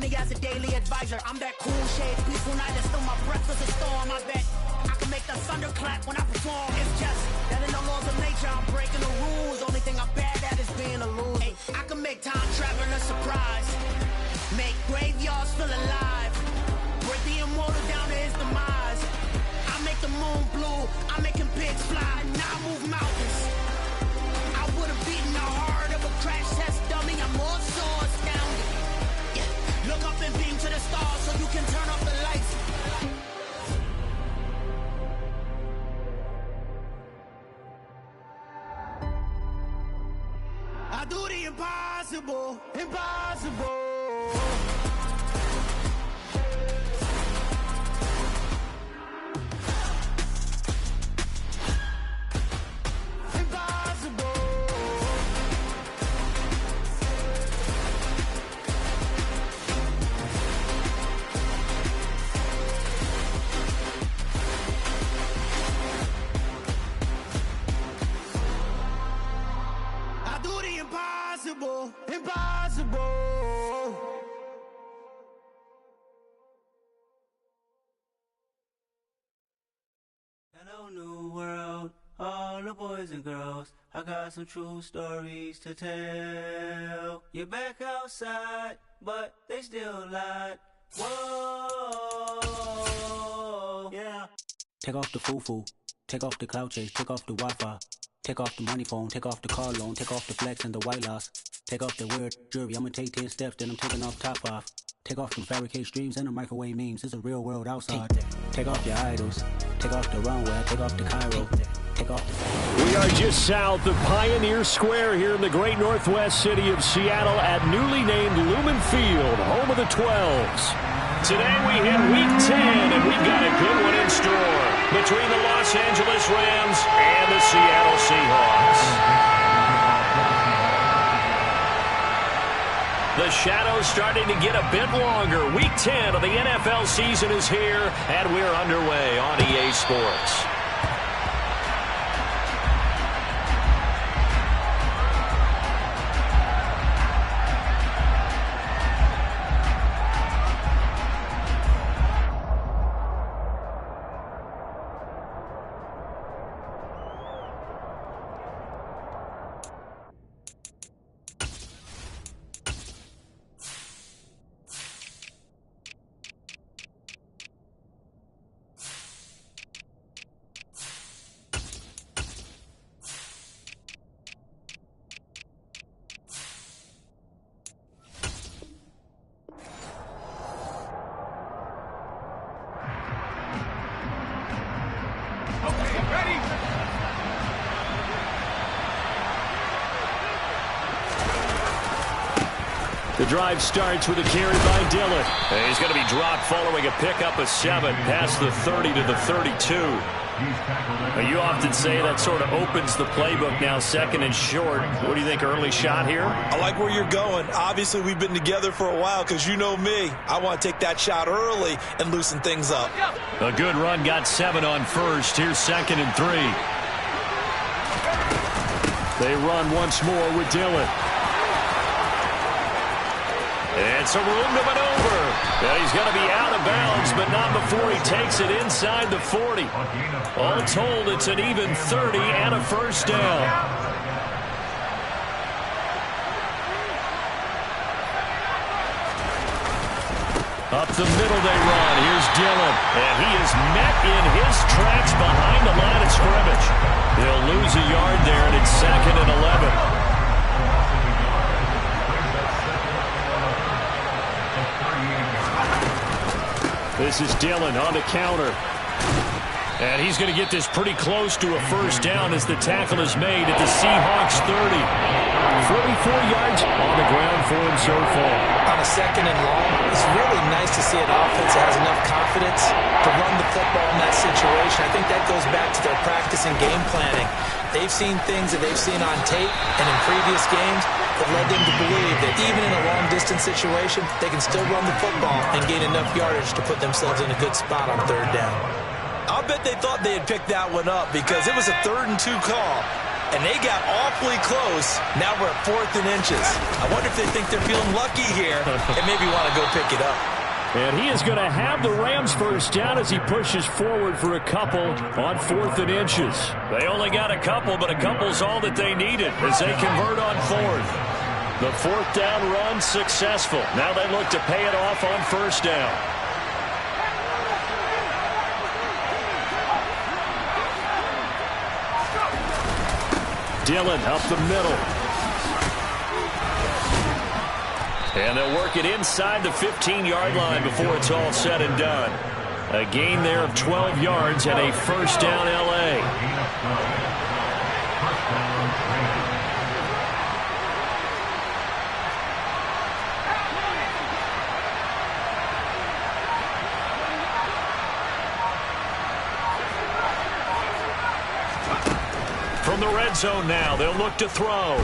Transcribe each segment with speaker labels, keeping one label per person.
Speaker 1: me as a daily advisor. I'm that cool shade, peaceful night, and still my breath is a storm. I bet I can make the thunder clap when I perform. It's just that in the laws of nature, I'm breaking the rules. Only thing I'm bad at is being a loser. Hey, I can make time traveling a surprise, make graveyards feel alive, break the immortal down to his demise. I make the moon blue, I'm making pigs fly, now I move mountains. I would have beaten the heart of a crash test dummy. I'm more so astounded. Yeah. Look up and beam to the stars so you can turn off the lights. I do the impossible, impossible. Impossible.
Speaker 2: Hello, new world, all the boys and girls. I got some true stories to tell. You're back outside, but they still lied. Whoa, yeah.
Speaker 3: Take off the foo-foo, take off the cloud chase, take off the Wi-Fi. Take off the money phone, take off the car loan, take off the flex and the white loss. Take off the weird jewelry, I'ma take 10 steps, then I'm taking off top off. Take off the fabricate streams and the microwave memes, it's a real world outside. Take off your idols, take off the runway, take off the Cairo, take off the...
Speaker 4: We are just south of Pioneer Square here in the great northwest city of Seattle at newly named Lumen Field, home of the 12s. Today we hit Week 10, and we've got a good one in store between the Los Angeles Rams and the Seattle Seahawks. The shadow's starting to get a bit longer. Week 10 of the NFL season is here, and we're underway on EA Sports. The drive starts with a carry by Dillon. And he's going to be dropped following a pickup of 7 past the 30 to the 32. You often say that sort of opens the playbook now, second and short. What do you think, early shot here?
Speaker 5: I like where you're going. Obviously, we've been together for a while because you know me. I want to take that shot early and loosen things up.
Speaker 4: A good run got 7 on first. Here's second and 3. They run once more with Dillon. It's a room to maneuver. And he's going to be out of bounds, but not before he takes it inside the 40. All told, it's an even 30 and a first down. Up the middle they run. Here's Dillon. And he is met in his tracks behind the line of scrimmage. He'll lose a yard there, and it's second and 11. This is Dillon on the counter. And he's going to get this pretty close to a first down as the tackle is made at the Seahawks 30. 44 yards on the ground for him so far.
Speaker 5: On a second and long, it's really nice to see an offense that has enough confidence to run the football in that situation. I think that goes back to their practice and game planning. They've seen things that they've seen on tape and in previous games that led them to believe that even in a long-distance situation, they can still run the football and gain enough yardage to put themselves in a good spot on third down. I'll bet they thought they had picked that one up because it was a 3rd and 2 call. and they got awfully close. Now we're at 4th and inches. I wonder if they think they're feeling lucky here and maybe want to go pick it up.
Speaker 4: And he is going to have the Rams first down as he pushes forward for a couple on 4th and inches. They only got a couple, but a couple's all that they needed as they convert on 4th. The 4th down run successful. Now they look to pay it off on 1st down. Dillon up the middle. And they'll work it inside the 15-yard line before it's all said and done. A gain there of 12 yards and a 1st down L.A. From the red zone now, they'll look to throw.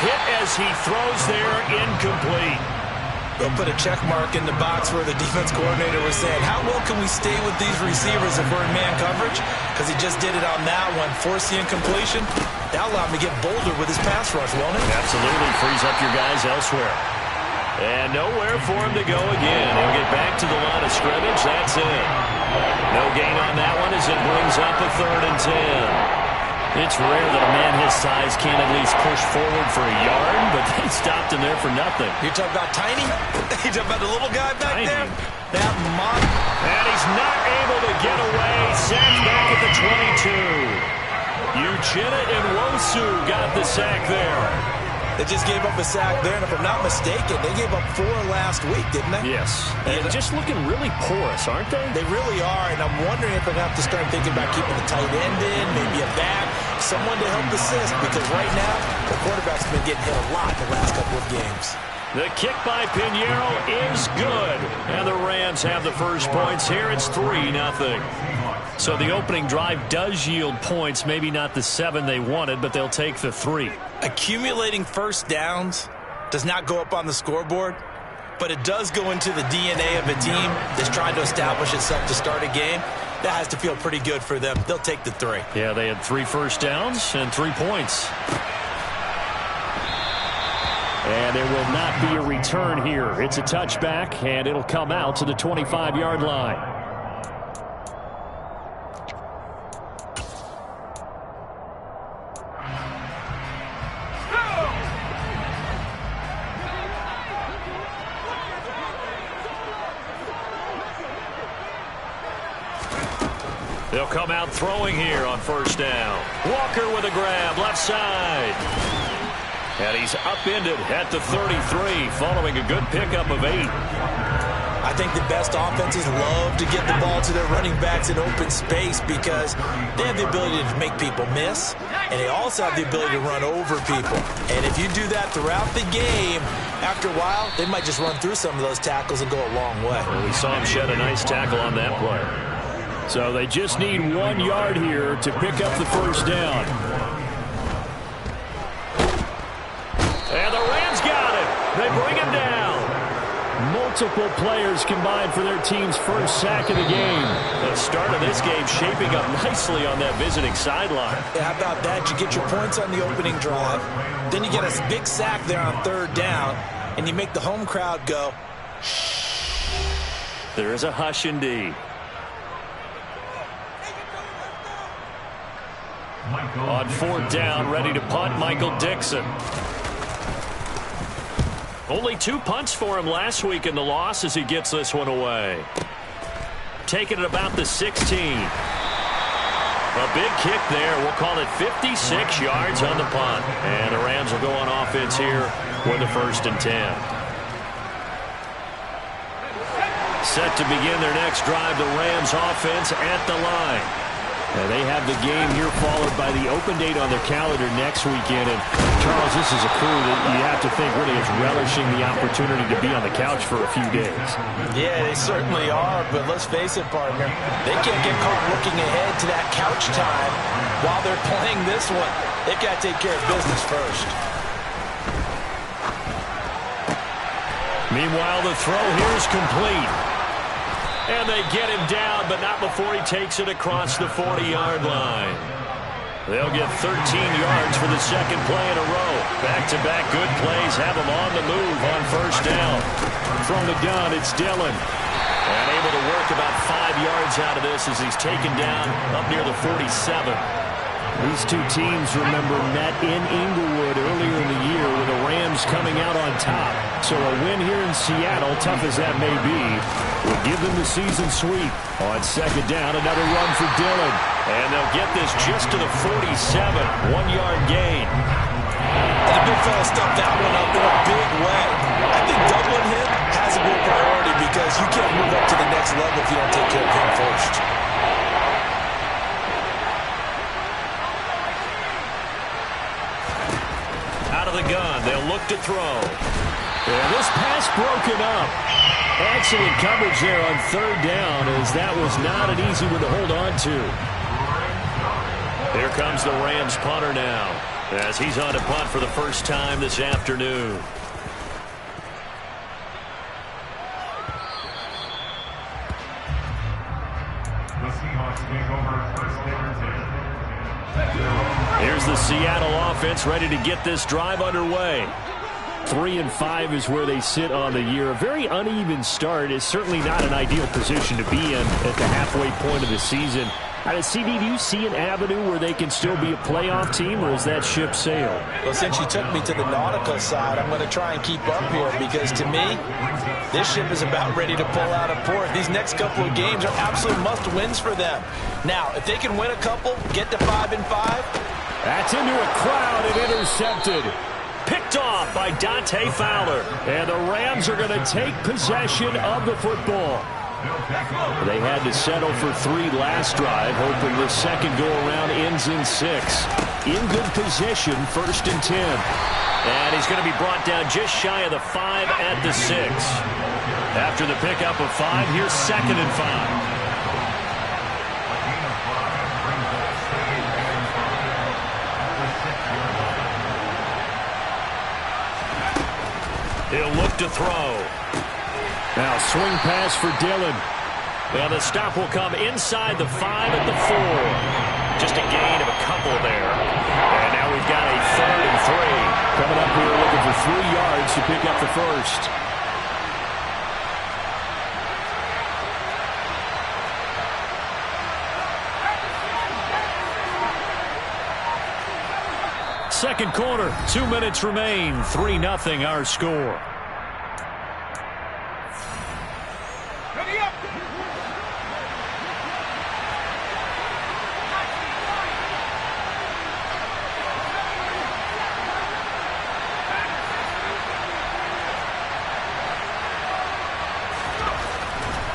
Speaker 4: Hit as he throws there, incomplete.
Speaker 5: They'll put a check mark in the box where the defense coordinator was saying, how well can we stay with these receivers if we're in man coverage? Because he just did it on that one, force the incompletion. That'll allow him to get bolder with his pass rush, won't it?
Speaker 4: Absolutely, frees up your guys elsewhere. And nowhere for him to go again. He'll get back to the line of scrimmage. That's it. No gain on that one as it brings up a 3rd and 10. It's rare that a man his size can't at least push forward for a yard, but they stopped him there for nothing.
Speaker 5: You're talking about tiny? You're talking about the little guy back there? That
Speaker 4: and he's not able to get away. Sacked back at the 22. Uchenna and Wosu got the sack there.
Speaker 5: They just gave up a sack there, and if I'm not mistaken, they gave up 4 last week, didn't they?
Speaker 4: Yes. And just looking really porous, aren't they?
Speaker 5: They really are, and I'm wondering if they're going to have to start thinking about keeping the tight end in, maybe a back, someone to help assist, because right now, the quarterback's been getting hit a lot the last couple of games.
Speaker 4: The kick by Pinheiro is good, and the Rams have the first points here. It's 3-0. So the opening drive does yield points, maybe not the 7 they wanted, but they'll take the 3.
Speaker 5: Accumulating first downs does not go up on the scoreboard, but it does go into the DNA of a team that's trying to establish itself to start a game. That has to feel pretty good for them. They'll take the 3.
Speaker 4: Yeah, they had 3 first downs and 3 points. And there will not be a return here. It's a touchback, and it'll come out to the 25-yard line. They'll come out throwing here on 1st down. Walker with a grab, left side. And he's upended at the 33, following a good pickup of 8.
Speaker 5: I think the best offenses love to get the ball to their running backs in open space because they have the ability to make people miss, and they also have the ability to run over people. And if you do that throughout the game, after a while, they might just run through some of those tackles and go a long way.
Speaker 4: Well, we saw him shed a nice tackle on that play. So they just need 1 yard here to pick up the first down. And the Rams got it. They bring him down. Multiple players combined for their team's first sack of the game. The start of this game shaping up nicely on that visiting sideline.
Speaker 5: Yeah, how about that? You get your points on the opening drive. Then you get a big sack there on 3rd down, and you make the home crowd go, shh.
Speaker 4: There is a hush indeed. On 4th down, ready to punt, Michael Dixon. Only 2 punts for him last week in the loss as he gets this one away. Taking it about the 16. A big kick there. We'll call it 56 yards on the punt. And the Rams will go on offense here with the 1st and 10. Set to begin their next drive, the Rams offense at the line. And they have the game here followed by the open date on their calendar next weekend. And, Charles, this is a crew that you have to think really is relishing the opportunity to be on the couch for a few days.
Speaker 5: Yeah, they certainly are. But let's face it, partner, they can't get caught looking ahead to that couch time while they're playing this one. They've got to take care of business first.
Speaker 4: Meanwhile, the throw here is complete. And they get him down, but not before he takes it across the 40-yard line. They'll get 13 yards for the second play in a row. Back-to-back good plays have them on the move on first down. From the gun, it's Dillon. And able to work about 5 yards out of this as he's taken down up near the 47. These two teams, remember, met in Inglewood earlier in the year with the Rams coming out on top. So a win here in Seattle, tough as that may be, will give them the season sweep. On second down, another run for Dillon. And they'll get this just to the 47, 1-yard gain.
Speaker 5: And the big fella stuffed that one up in a big way. I think doubling him has to be a priority because you can't move up to the next level if you don't take care of him first.
Speaker 4: Out of the gun, they'll look to throw. And this pass broken up. Excellent coverage there on third down, as that was not an easy one to hold on to. Here comes the Rams punter now, as he's on to punt for the first time this afternoon. Here's the Seattle offense ready to get this drive underway. 3-5 is where they sit on the year. A very uneven start is certainly not an ideal position to be in at the halfway point of the season. CD, do you see an avenue where they can still be a playoff team, or is that ship sailed?
Speaker 5: Well, since you took me to the nautical side, I'm going to try and keep up here because, to me, this ship is about ready to pull out of port. These next couple of games are absolute must-wins for them. Now, if they can win a couple, get to 5-5.
Speaker 4: That's into a crowd and intercepted. Picked off by Dante Fowler. And the Rams are going to take possession of the football. They had to settle for 3 last drive, hoping the second go-around ends in 6. In good position, 1st and 10. And he's going to be brought down just shy of the 5 at the 6. After the pickup of 5, here's 2nd and 5. He'll look to throw. Now swing pass for Dillon. Well, the stop will come inside the 5 at the 4. Just a gain of a couple there. And now we've got a 3rd and 3. Coming up here looking for 3 yards to pick up the first. Second quarter, 2 minutes remain. 3-0 our score.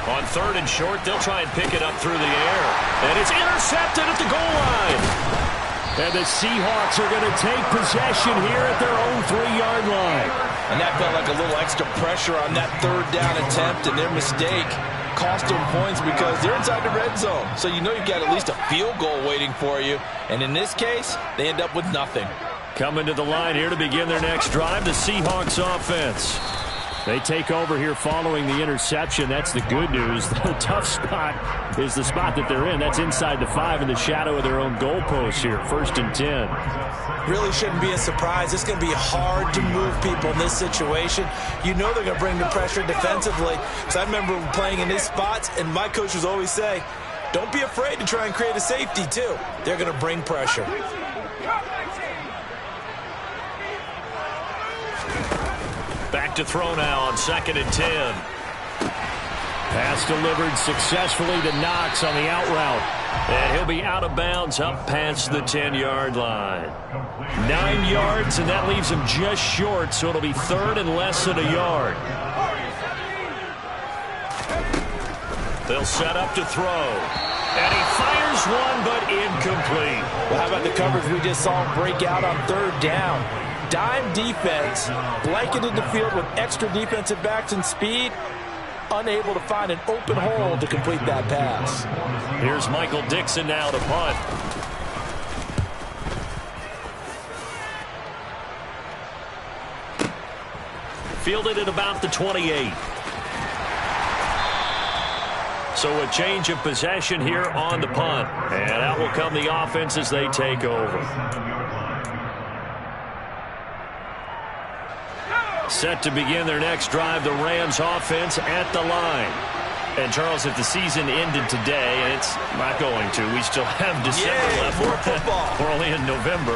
Speaker 4: On 3rd and short, they'll try and pick it up through the air. And it's intercepted at the goal line. And the Seahawks are going to take possession here at their own 3-yard line.
Speaker 5: And that felt like a little extra pressure on that 3rd down attempt, and their mistake cost them points because they're inside the red zone. So you know you've got at least a field goal waiting for you. And in this case, they end up with nothing.
Speaker 4: Coming to the line here to begin their next drive, the Seahawks offense. They take over here following the interception. That's the good news. The tough spot is the spot that they're in. That's inside the 5 in the shadow of their own goalpost here. 1st and 10.
Speaker 5: Really shouldn't be a surprise. It's going to be hard to move people in this situation. You know they're going to bring the pressure defensively. Because I remember playing in these spots, and my coaches always say, don't be afraid to try and create a safety, too. They're going to bring pressure.
Speaker 4: Back to throw now on 2nd and 10. Pass delivered successfully to Knox on the out route. And he'll be out of bounds up past the 10-yard line. 9 yards, and that leaves him just short, so it'll be 3rd and less than a yard. They'll set up to throw. And he fires one, but incomplete.
Speaker 5: Well, how about the coverage we just saw him break out on 3rd down? Dime defense, blanketed the field with extra defensive backs and speed, unable to find an open hole to complete that pass.
Speaker 4: Here's Michael Dixon now to punt. Fielded at about the 28. So a change of possession here on the punt. And out will come the offense as they take over. Set to begin their next drive, the Rams offense at the line. And, Charles, if the season ended today, and it's not going to, we still have December left.
Speaker 5: More football.
Speaker 4: We're only in November.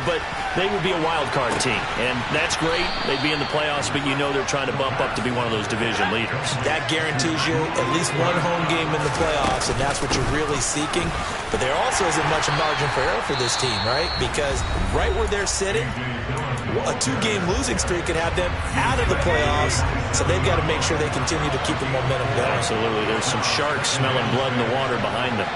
Speaker 4: But they would be a wild card team. And that's great. They'd be in the playoffs, but you know they're trying to bump up to be one of those division leaders.
Speaker 5: That guarantees you at least one home game in the playoffs, and that's what you're really seeking. But there also isn't much margin for error for this team, right? Because right where they're sitting, a 2-game losing streak could have them out of the playoffs, so they've got to make sure they continue to keep the momentum going.
Speaker 4: Absolutely. There's some sharks smelling blood in the water behind them.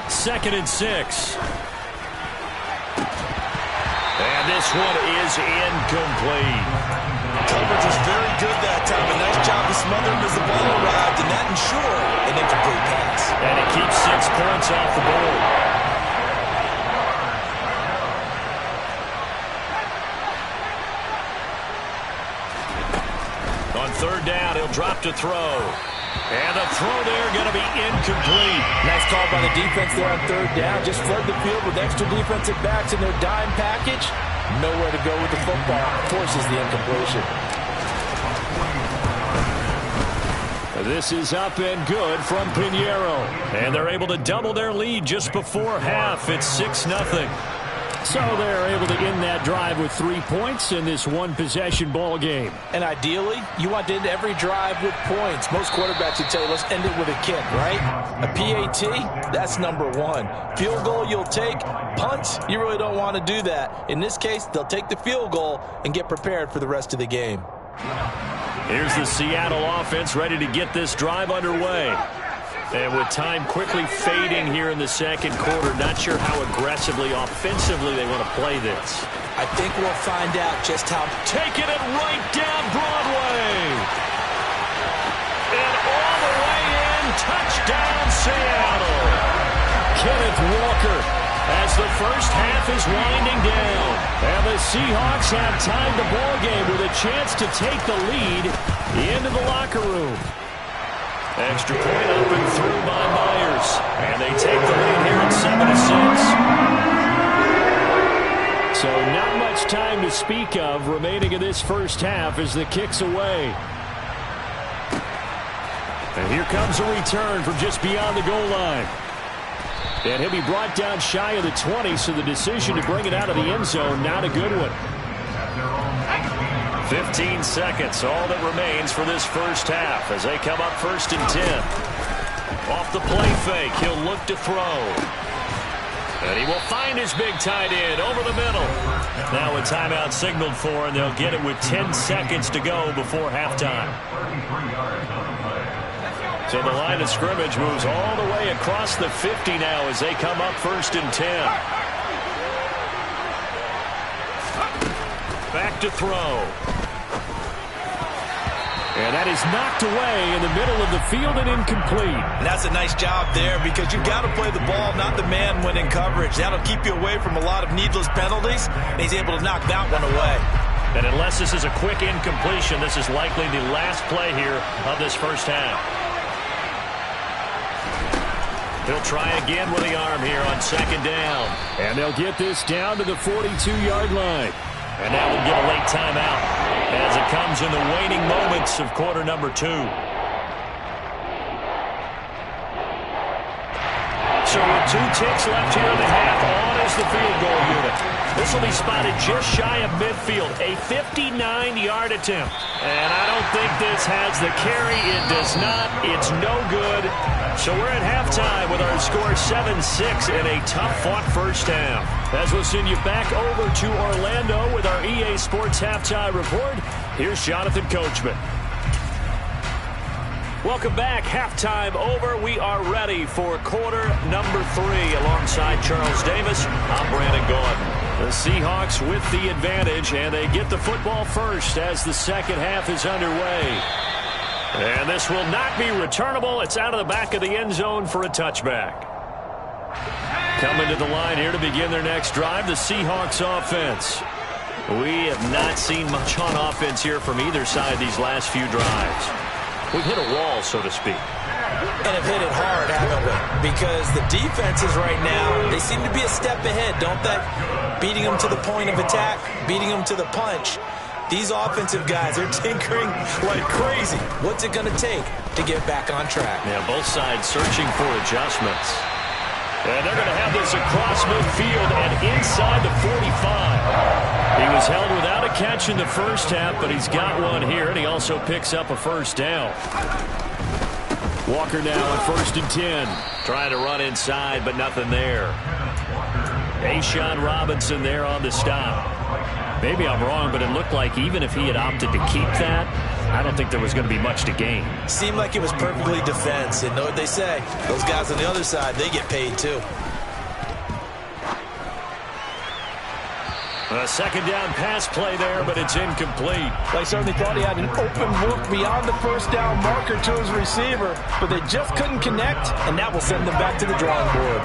Speaker 4: Second and 6. And this one is incomplete.
Speaker 5: Coverage was very good that time. A nice job to smother him as the ball arrived, and that ensured an incomplete pass.
Speaker 4: And it keeps 6 points off the board. On third down, he'll drop to throw. And the throw there going to be incomplete.
Speaker 5: Nice call by the defense there on third down. Just flood the field with extra defensive backs in their dime package. Nowhere to go with the football. Forces the incompletion.
Speaker 4: This is up and good from Pinheiro. And they're able to double their lead just before half. It's 6-0. So they're able to end that drive with 3 points in this one-possession ball game.
Speaker 5: And ideally, you want to end every drive with points. Most quarterbacks would tell you, let's end it with a kick, right? A PAT, that's number 1. Field goal you'll take. Punts, you really don't want to do that. In this case, they'll take the field goal and get prepared for the rest of the game.
Speaker 4: Here's the Seattle offense ready to get this drive underway. And with time quickly fading here in the second quarter, not sure how aggressively, offensively they want to play this.
Speaker 5: I think we'll find out just how.
Speaker 4: Taking it right down Broadway. And all the way in, touchdown Seattle. Kenneth Walker as the first half is winding down. And the Seahawks have tied the ball game with a chance to take the lead into the locker room. Extra point up and through by Myers. And they take the lead here at 7-6. So not much time to speak of remaining in this first half as the kick's away. And here comes a return from just beyond the goal line. And he'll be brought down shy of the 20, so the decision to bring it out of the end zone, not a good one. 15 seconds, all that remains for this first half as they come up 1st and 10. Off the play fake, he'll look to throw. And he will find his big tight end over the middle. Now a timeout signaled for, and they'll get it with 10 seconds to go before halftime. So the line of scrimmage moves all the way across the 50 now as they come up 1st and 10. Back to throw. And that is knocked away in the middle of the field and incomplete.
Speaker 5: And that's a nice job there because you've got to play the ball, not the man when in coverage. That'll keep you away from a lot of needless penalties, and he's able to knock that one away.
Speaker 4: And unless this is a quick incompletion, this is likely the last play here of this first half. He'll try again with the arm here on 2nd down. And they'll get this down to the 42-yard line. And that will get a late timeout as it comes in the waning moments of quarter number 2. So with 2 ticks left here in the half, on is the field goal unit. This will be spotted just shy of midfield, a 59-yard attempt. And I don't think this has the carry. It does not. It's no good. So we're at halftime with our score 7-6 in a tough-fought first half. As we'll send you back over to Orlando with our EA Sports Halftime Report, here's Jonathan Coachman. Welcome back. Halftime over. We are ready for quarter number 3. Alongside Charles Davis, I'm Brandon Gordon. The Seahawks with the advantage, and they get the football first as the second half is underway. And this will not be returnable. It's out of the back of the end zone for a touchback. Coming to the line here to begin their next drive, the Seahawks offense. We have not seen much on offense here from either side these last few drives. We've hit a wall, so to speak.
Speaker 5: And have hit it hard, haven't we? Because the defenses right now, they seem to be a step ahead, don't they? Beating them to the point of attack, beating them to the punch. These offensive guys are tinkering like crazy. What's it going to take to get back on track?
Speaker 4: Yeah, both sides searching for adjustments. And they're going to have this across midfield and inside the 45. He was held without a catch in the first half, but he's got one here, and he also picks up a first down. Walker now on 1st and 10. Trying to run inside, but nothing there. A'Shawn Robinson there on the stop. Maybe I'm wrong, but it looked like even if he had opted to keep that, I don't think there was going to be much to gain.
Speaker 5: Seemed like it was perfectly defense. And know what they say? Those guys on the other side, they get paid too.
Speaker 4: A second down pass play there, but it's incomplete.
Speaker 6: They certainly thought he had an open look beyond the first down marker to his receiver, but they just couldn't connect, and that will send them back to the drawing board.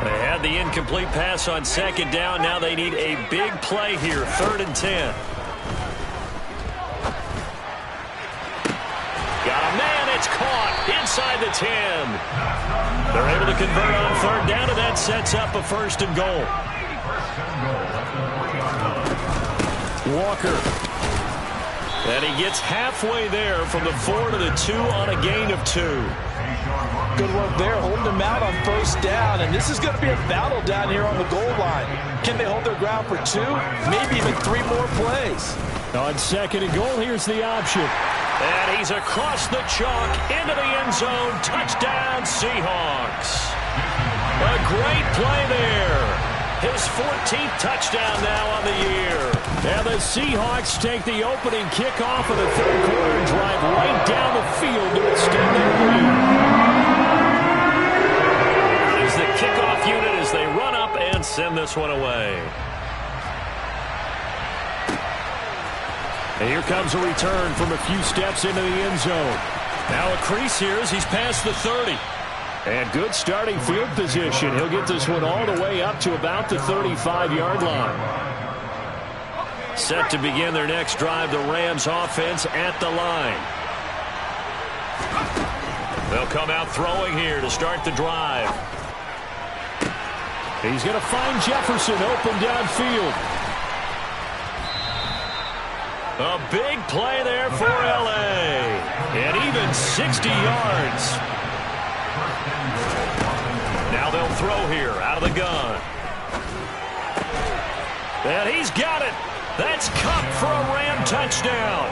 Speaker 4: They had the incomplete pass on second down. Now they need a big play here, 3rd and 10. Got a man, it's caught inside the 10. They're able to convert on 3rd down, and that sets up a 1st and goal. Walker. And he gets halfway there from the 4 to the 2 on a gain of 2.
Speaker 6: Good work there, holding them out on 1st down, and this is going to be a battle down here on the goal line. Can they hold their ground for 2, maybe even 3 more plays?
Speaker 4: On 2nd and goal, here's the option. And he's across the chalk into the end zone. Touchdown, Seahawks. A great play there. His 14th touchdown now on the year. And the Seahawks take the opening kickoff of the 3rd quarter and drive right down the field to extend their lead. Is the kickoff unit as they run up and send this one away. And here comes a return from a few steps into the end zone. Now a crease here as he's past the 30. And good starting field position. He'll get this one all the way up to about the 35-yard line. Set to begin their next drive, the Rams offense at the line. They'll come out throwing here to start the drive. He's going to find Jefferson open downfield. A big play there for L.A. And even 60 yards. Now they'll throw here out of the gun. And he's got it. That's Cup for a Ram touchdown.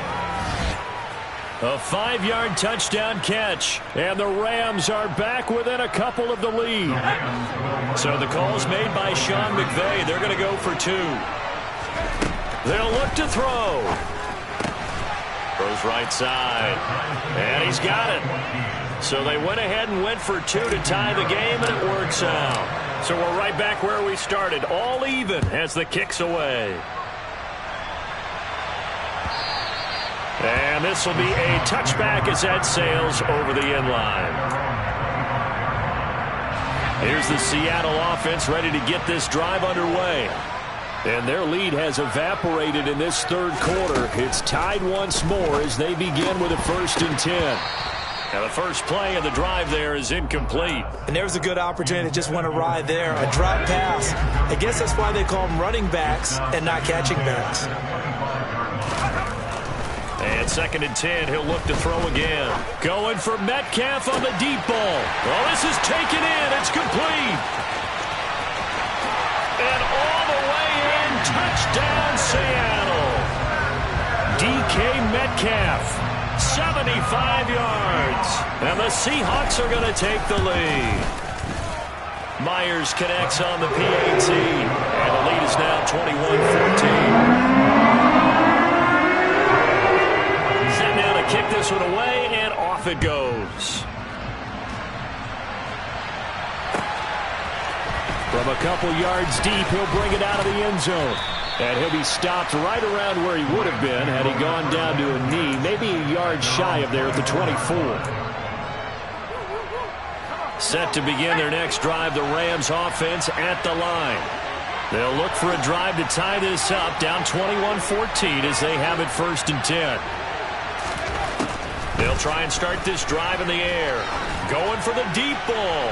Speaker 4: A 5-yard touchdown catch. And the Rams are back within a couple of the lead. So the call's made by Sean McVay. They're going to go for 2. They'll look to throw. Throws right side. And he's got it. So they went ahead and went for 2 to tie the game, and it works out. So we're right back where we started, all even as the kick's away. And this will be a touchback as that sails over the end line. Here's the Seattle offense ready to get this drive underway. And their lead has evaporated in this 3rd quarter. It's tied once more as they begin with a 1st and 10. Now the first play of the drive there is incomplete.
Speaker 5: And there's a good opportunity to just went awry there. A drop pass. I guess that's why they call them running backs and not catching backs.
Speaker 4: And 2nd and 10, he'll look to throw again. Going for Metcalf on the deep ball. Well, this is taken in. It's complete. And all the way in, touchdown Seattle. DK Metcalf. 75 yards. And the Seahawks are going to take the lead. Myers connects on the PAT. And the lead is now 21-14. Set now to kick this one away, and off it goes. From a couple yards deep, he'll bring it out of the end zone. And he'll be stopped right around where he would have been had he gone down to a knee, maybe a yard shy of there at the 24. Set to begin their next drive, the Rams offense at the line. They'll look for a drive to tie this up, down 21-14 as they have it 1st and 10. They'll try and start this drive in the air. Going for the deep ball.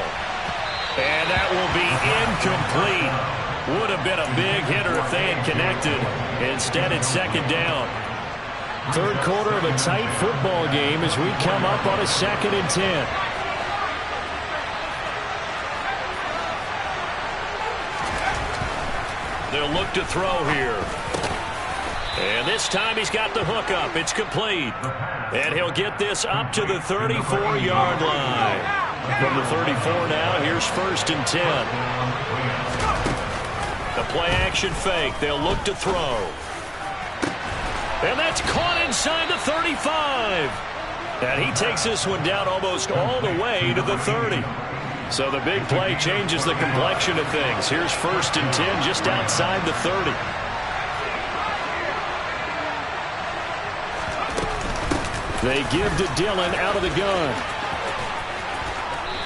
Speaker 4: And that will be incomplete. Would have been a big hitter if they had connected. Instead, it's 2nd down. 3rd quarter of a tight football game as we come up on a 2nd and 10. They'll look to throw here. And this time he's got the hook up. It's complete. And he'll get this up to the 34-yard line. From the 34 now, here's 1st and 10. The play-action fake. They'll look to throw. And that's caught inside the 35. And he takes this one down almost all the way to the 30. So the big play changes the complexion of things. Here's 1st and 10 just outside the 30. They give to Dillon out of the gun.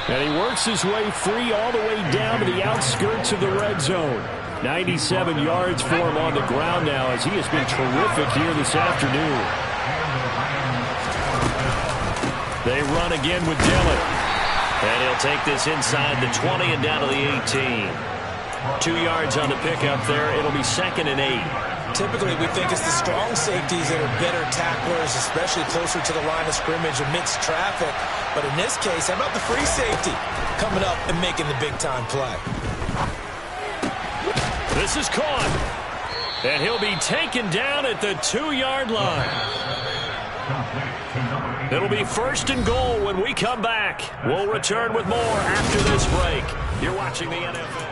Speaker 4: And he works his way free all the way down to the outskirts of the red zone. 97 yards for him on the ground now as he has been terrific here this afternoon. They run again with Dillon. And he'll take this inside the 20 and down to the 18. 2 yards on the pickup there. It'll be 2nd and 8.
Speaker 5: Typically, we think it's the strong safeties that are better tacklers, especially closer to the line of scrimmage amidst traffic. But in this case, how about the free safety coming up and making the big-time play?
Speaker 4: This is caught. And he'll be taken down at the 2-yard line. It'll be 1st and goal when we come back. We'll return with more after this break. You're watching the NFL.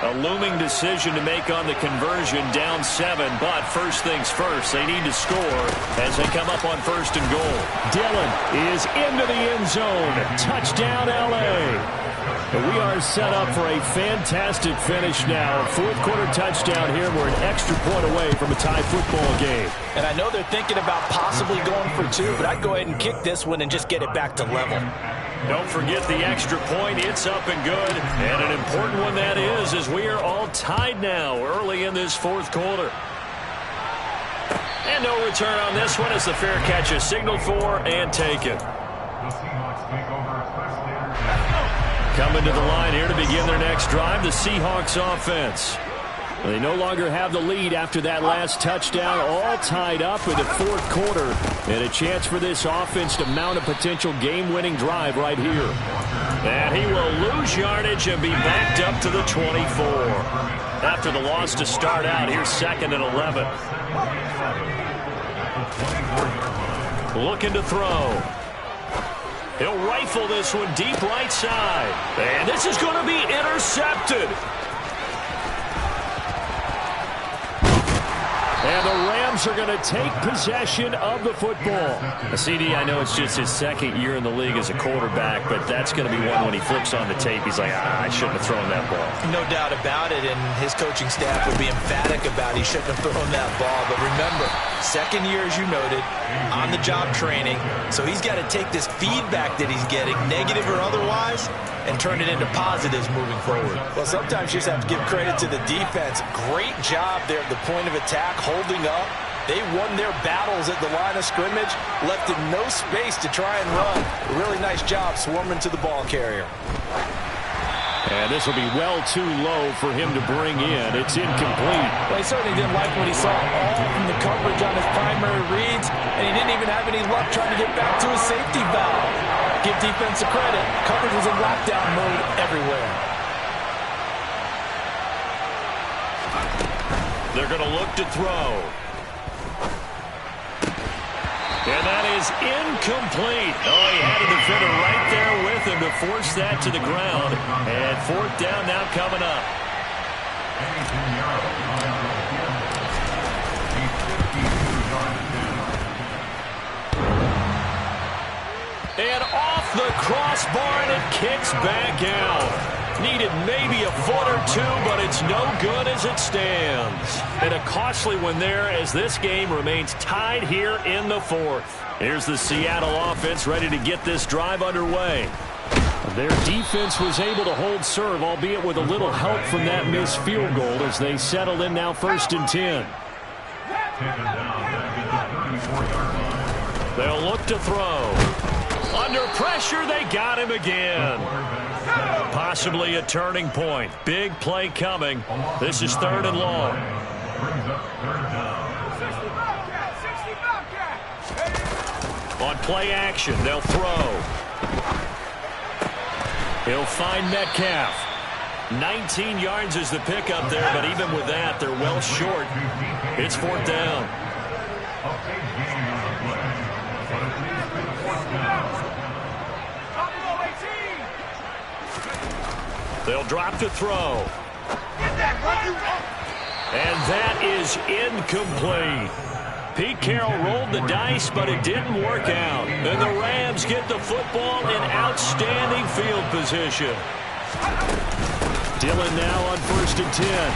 Speaker 4: A looming decision to make on the conversion, down 7, but first things first, they need to score as they come up on 1st and goal. Dillon is into the end zone. Touchdown, L.A. And we are set up for a fantastic finish now. 4th quarter touchdown here. We're an extra point away from a tie football game.
Speaker 5: And I know they're thinking about possibly going for 2, but I'd go ahead and kick this one and just get it back to level.
Speaker 4: Don't forget the extra point. It's up and good. And an important one that is, as we are all tied now early in this 4th quarter. And no return on this one as the fair catch is signaled for and taken. Coming to the line here to begin their next drive, the Seahawks offense. They no longer have the lead after that last touchdown, all tied up with the 4th quarter. And a chance for this offense to mount a potential game-winning drive right here. And he will lose yardage and be backed up to the 24. After the loss to start out, here's 2nd and 11. Looking to throw. He'll rifle this one deep right side. And this is going to be intercepted. And the Rams are going to take possession of the football. CD, I know it's just his 2nd year in the league as a quarterback, but that's going to be one when he flips on the tape. He's like, I shouldn't have thrown that ball.
Speaker 5: No doubt about it, and his coaching staff would be emphatic about he shouldn't have thrown that ball. But remember, 2nd year, as you noted, on-the-job training. So he's got to take this feedback that he's getting, negative or otherwise, and turn it into positives moving forward. Well, sometimes you just have to give credit to the defense. Great job there at the point of attack, holding up. They won their battles at the line of scrimmage, left him no space to try and run. A really nice job swarming to the ball carrier.
Speaker 4: And this will be well too low for him to bring in. It's incomplete.
Speaker 5: Well, he certainly didn't like what he saw all from the coverage on his primary reads, and he didn't even have any luck trying to get back to his safety valve. Give defense a credit. Coverage was in lockdown mode everywhere.
Speaker 4: They're going to look to throw. And that is incomplete. Oh, he had a defender right there with him to force that to the ground. And 4th down now coming up. And off the crossbar, and it kicks back out. Needed maybe a foot or two, but it's no good as it stands. And a costly one there as this game remains tied here in the fourth. Here's the Seattle offense ready to get this drive underway. Their defense was able to hold serve, albeit with a little help from that missed field goal as they settled in now 1st and 10. They'll look to throw. Under pressure, they got him again. Possibly a turning point. Big play coming. This is 3rd and long. On play action, they'll throw. He'll find Metcalf. 19 yards is the pickup there, but even with that, they're well short. It's 4th down. They'll drop to throw. And that is incomplete. Pete Carroll rolled the dice, but it didn't work out. And the Rams get the football in outstanding field position. Dillon now on 1st and 10.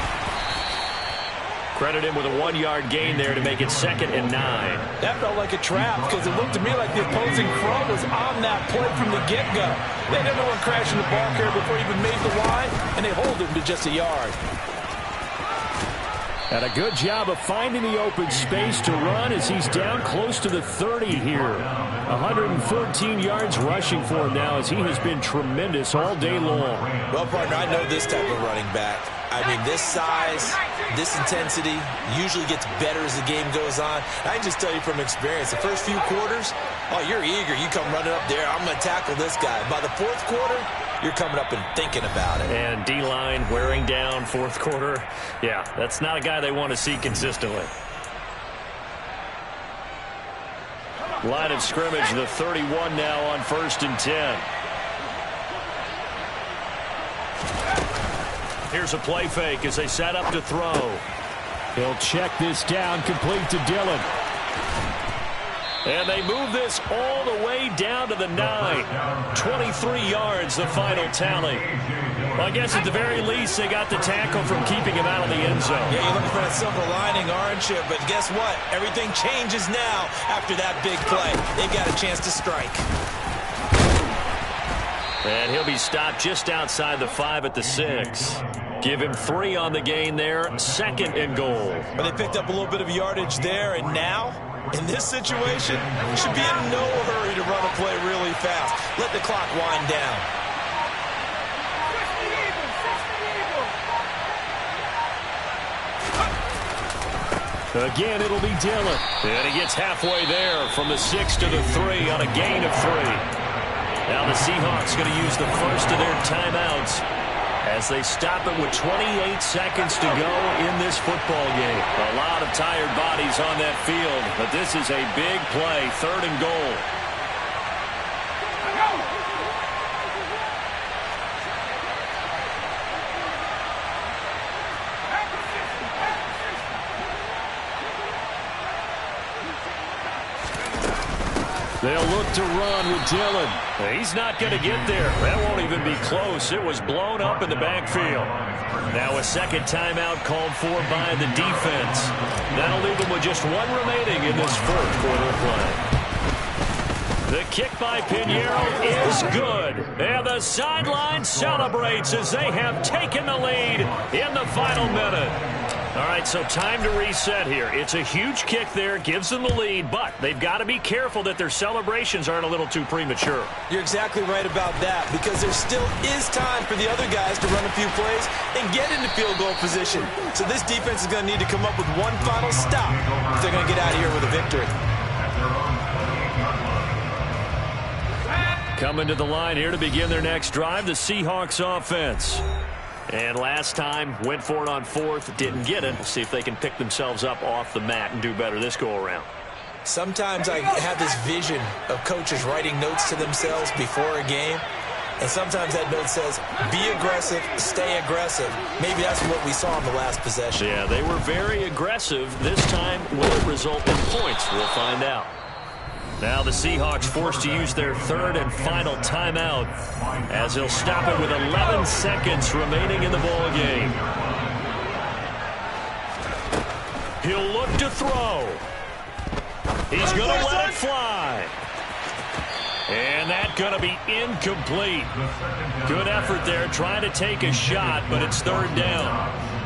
Speaker 4: Credit him with a 1-yard gain there to make it 2nd and 9.
Speaker 5: That felt like a trap because it looked to me like the opposing front was on that play from the get-go. They had everyone crashing the ball carrier before he even made the line, and they hold him to just a yard.
Speaker 4: And a good job of finding the open space to run as he's down close to the 30 here. 114 yards rushing for him now as he has been tremendous all day long.
Speaker 5: Well, partner, I know this type of running back. I mean, this size, this intensity usually gets better as the game goes on. I can just tell you from experience, the first few quarters, oh, you're eager. You come running up there, I'm going to tackle this guy. By the 4th quarter, you're coming up and thinking about it.
Speaker 4: And D-line wearing down 4th quarter. Yeah, that's not a guy they want to see consistently. Line of scrimmage, the 31 now on 1st and 10. Here's a play fake as they set up to throw. He'll check this down, complete to Dillon. And they move this all the way down to the 9. 23 yards, the final tally. Well, I guess at the very least, they got the tackle from keeping him out of the end zone.
Speaker 5: Yeah, you're looking for that silver lining, aren't you? But guess what? Everything changes now after that big play. They've got a chance to strike.
Speaker 4: And he'll be stopped just outside the 5 at the 6. Give him 3 on the gain there, 2nd and goal.
Speaker 5: Well, they picked up a little bit of yardage there, and now, in this situation, should be in no hurry to run a play really fast. Let the clock wind down.
Speaker 4: Again, it'll be Dillon. And he gets halfway there from the 6 to the 3 on a gain of 3. Now the Seahawks going to use the first of their timeouts as they stop it with 28 seconds to go in this football game. A lot of tired bodies on that field, but this is a big play, 3rd and goal. They'll look to run with Dillon. He's not going to get there. That won't even be close. It was blown up in the backfield. Now a 2nd timeout called for by the defense. That'll leave them with just 1 remaining in this 4th quarter play. The kick by Pinheiro is good. And the sideline celebrates as they have taken the lead in the final minute. All right, so time to reset here. It's a huge kick there, gives them the lead, but they've got to be careful that their celebrations aren't a little too premature.
Speaker 5: You're exactly right about that, because there still is time for the other guys to run a few plays and get into field goal position. So this defense is going to need to come up with one final stop if they're going to get out of here with a victory.
Speaker 4: Coming to the line here to begin their next drive, the Seahawks offense. And last time, went for it on 4th, didn't get it. We'll see if they can pick themselves up off the mat and do better this go-around.
Speaker 5: Sometimes I have this vision of coaches writing notes to themselves before a game, and sometimes that note says, be aggressive, stay aggressive. Maybe that's what we saw in the last possession.
Speaker 4: Yeah, they were very aggressive. This time, will it result in points? We'll find out. Now the Seahawks forced to use their third and final timeout as they'll stop it with 11 seconds remaining in the ball game. He'll look to throw. He's going to let it fly. And that's going to be incomplete. Good effort there trying to take a shot, but it's third down.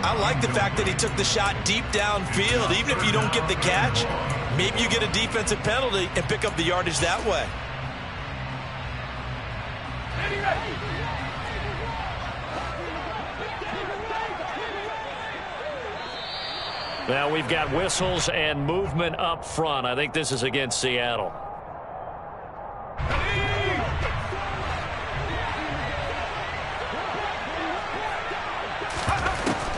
Speaker 6: I like the fact that he took the shot deep downfield. Even if you don't get the catch, maybe you get a defensive penalty and pick up the yardage that way.
Speaker 4: Now we've got whistles and movement up front. I think this is against Seattle.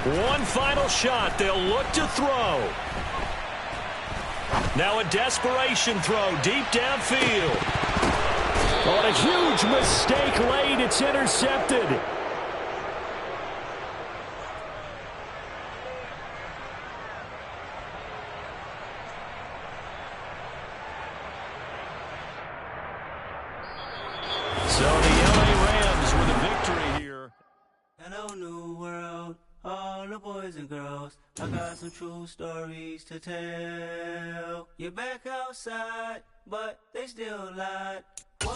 Speaker 4: One final shot. They'll look to throw. Now a desperation throw deep downfield. Oh, a huge mistake late. It's intercepted. So the LA Rams with a victory here.
Speaker 2: Hello, new world. All the boys and girls, I got some true stories to tell. You're back outside, but they still lied. Whoa,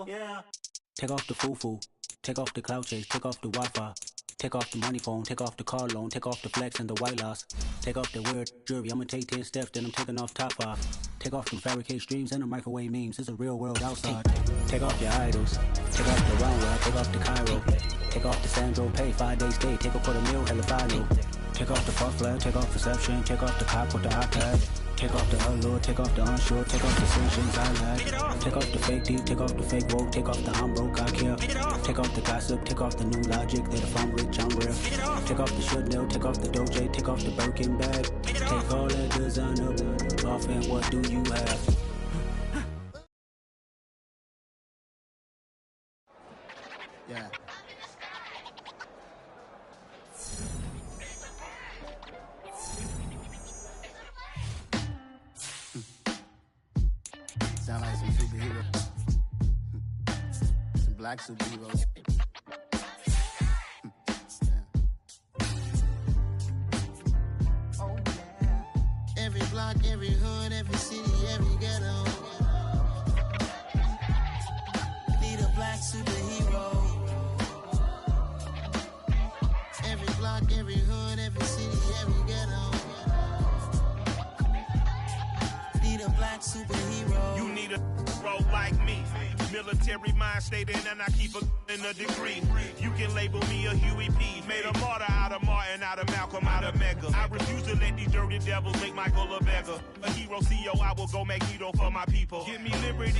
Speaker 2: yeah.
Speaker 3: Take off the foo-foo. Take off the cloud chase. Take off the Wi-Fi. Take off the money phone. Take off the car loan. Take off the flex and the white loss. Take off the weird jewelry. I'ma take 10 steps, then I'm taking off top 5. Take off them fabricate streams and the microwave memes. It's a real world outside. Take off your idols. Take off the runway. Take off the Cairo. Take off the Sandro Pay. 5 days stay. Take off for the meal. Hella final. Take off the fuck flag. Take off perception. Take off the cop with the iPad. Take off the allure. Take off the unsure. Take off the decisions I lack. Take off the fake deep. Take off the fake woke. Take off the I'm broke. I care. Take off the gossip. Take off the new logic that if I'm rich, I'm real. Take off the should know. Take off the Doja. Take off the Birkin bag. Take all that designer off and what do you have?
Speaker 7: Yeah. Sound like some superheroes. Some black superheroes. Oh, yeah. Every block, every hood, every city, every ghetto. Need a black superhero. Every block, every hood, every city, every ghetto. Need a black superhero.
Speaker 8: You need a role like me. Military mind stated, and I keep in a degree. You can label me a Huey P. Made a martyr out of Martin, out of Malcolm, out of Mega. I refuse to let these dirty devils make Michael a beggar. A hero CEO, I will go Magneto for my people. Give me liberty.